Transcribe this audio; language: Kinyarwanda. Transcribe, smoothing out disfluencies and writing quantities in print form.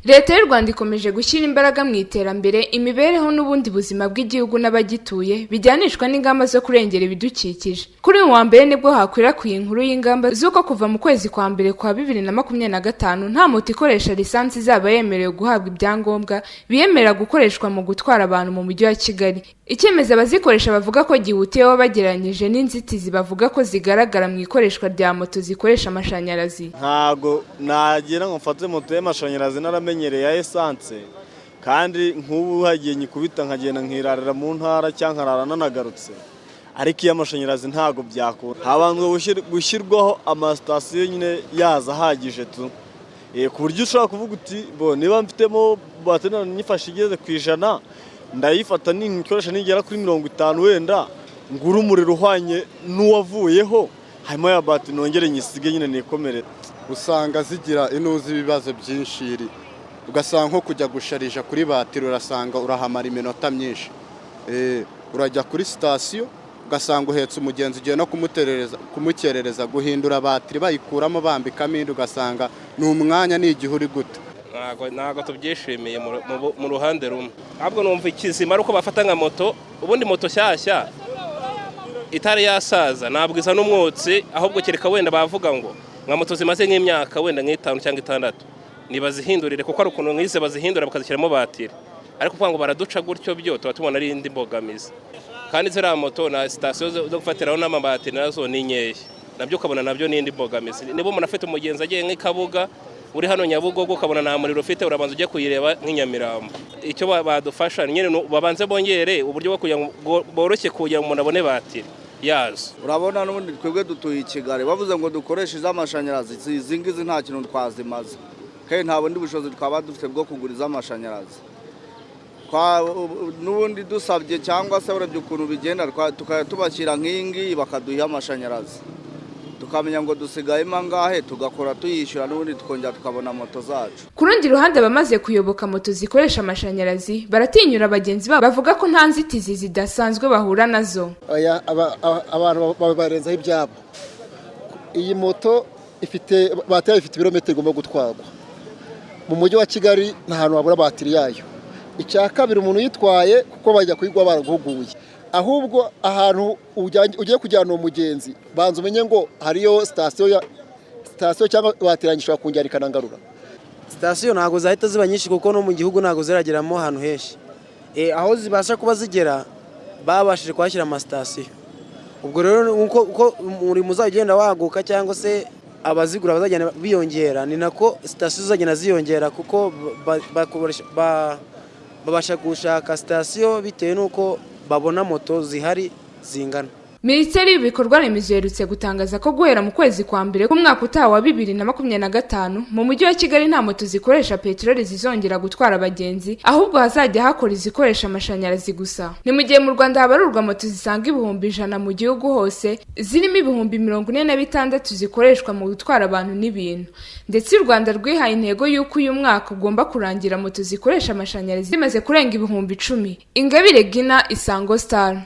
Leta y'u Rwanda ikomeje gushyira imbaraga mu iterambere, imibereho n'ubundi buzima bw'igihugu n'abagituye bijyanishwa n'ingamba zo kurengera ibidukikije. Kuri uyu wa mbere nibwo hakwirakwiye inkuru y'ingamba z'uko kuva mu kwezi kwa mbere kwa 2025 nta moto ikoresha lisansi izaba yemerewe guhabwa ibyangombwa biyemerera gukoreshwa mu gutwara abantu mu mujyi wa Kigali. Icyemezo abazikoresha bavuga ko gihutiyeho bageranyije n'inzitizi bavuga ko zigaragara mu ikoreshwa rya moto zikoresha amashanyarazi. Ntago nagira ngo mfate moto y'amashanyarazi naramenyereye ya essence, kandi nk'ubu hagiye nyikubita nkagenda nkirarira mu ntara cyangwa nkarara nanagarutse, ariko y'amashanyarazi ntago byakora. Habanzwe gushyirwaho amasitasiyo nyine yaza ahagije tu, ku buryo ushobora kuvuga uti bo niba mfitemo bateri nyifashe igeze ku 100 ndayifata n'inkoresha nigera kuri 50 wenda ngura umuriro uhwanye n'uwavuyeho, hanyuma ya bateri nongere nyisige nyine nikomerera. Usanga zigira inuzi ibibazo byinshi, ugasanga nko kujya gusharija kuri bateri urasanga urahamara iminota myinshi. Urajya kuri sitasiyo ugasanga uhetse umugenzi ugiye no kumukerereza guhindura bateri bayikuramo bambikamo indi, ugasanga ni umwanya n'igihe uri gute. Ntago tubyishimiye mu ruhande rumwe. Ahubwo numva ikizima ari uko bafata nka moto, ubundi moto nshyashya itari yasaza ntabwo isa n'umwotsi, ahubwo kereka wenda bavuga ngo nka moto zimaze nk'imyaka wenda nk'itanu cyangwa 6 nibazihindurire, kuko ari ukuntu nk'ize bazihindura bakazishyiramo bateri, ariko kuvuga ngo baraduca gutyo byo tuba tubona ari indi mbogamizi. Kandi ziriya moto na sitasiyo zo gufatiraho n'amabateri nazo ni nkeya, nabyo ukabona nabyo ni indi mbogamizi. Niba umuntu afite umugenzi agiye nk'ikabuga uri hano Nyabugogo ukabona nta muriro ufite, urabanza ujye kuyireba nk'inyamirambo. Icyo badufasha nyine babanze bongere uburyo bwo kugira ngo boroshye kugira ngo umuntu abone bateri yazo. Urabona n'ubundi twebwe dutuye i Kigali, bavuze ngo dukoreshe iz'amashanyarazi, izi ngizi nta kintu twazimaze, kandi nta bundi bushobozi twaba dufite bwo kugura iz'amashanyarazi. N'ubundi dusabye cyangwa se urebye ukuntu bigenda tubashyira nk'ingi bakaduha amashanyarazi, tukamenya ngo dusigayemo angahe tugakora tuyishyura, n'ubundi tukongera tukabona moto zacu. Ku rundi ruhande abamaze kuyoboka moto zikoresha amashanyarazi baratinyura abagenzi babo, bavuga ko nta nzitizi zidasanzwe bahura nazo. Abantu babarenzaho ibyabo. Iyi moto ifite bateri, ifite ibirometero igomba gutwarwa. Mu mujyi wa Kigali nta hantu habura bateri yayo. Icya kabiri umuntu yitwaye kuko bajya kuyigwa baraguhuguye, ahubwo ahantu ugiye kujyana umugenzi banza umenye ngo hariyo sitasiyo cyangwa wateranyishwa kunjyana ikanangarura. Sitasiyo ntago zahita ziba nyinshi kuko no mu gihugu ntago zirageramo ahantu henshi. Aho zibasha kuba zigera babashije kwashyira amasitasiyo. Ubwo rero uko umurimo uzagenda waguka cyangwa se abazigura bazagenda biyongera, ni nako sitasiyo zagenda ziyongera, kuko babasha gushaka sitasiyo bitewe n'uko babona moto zihari zingana. Minisiteri y'ibikorwa remezo yerutse gutangaza ko guhera mu kwezi kwa mbere k'umwaka utaha wa 2025 mu mujyi wa Kigali nta moto zikoresha peteroli zizongera gutwara abagenzi, ahubwo hazajya hakora izikoresha amashanyarazi gusa. Ni mu gihe mu Rwanda habarurwa moto zisanga 100,000 mu gihugu hose, zirimo 46,000 zikoreshwa mu gutwara abantu n'ibintu. Ndetse u Rwanda rwihaye intego y'uko uyu mwaka ugomba kurangira moto zikoresha amashanyarazi zimaze kurenga 10,000. Ingabire Gina, Isango Star.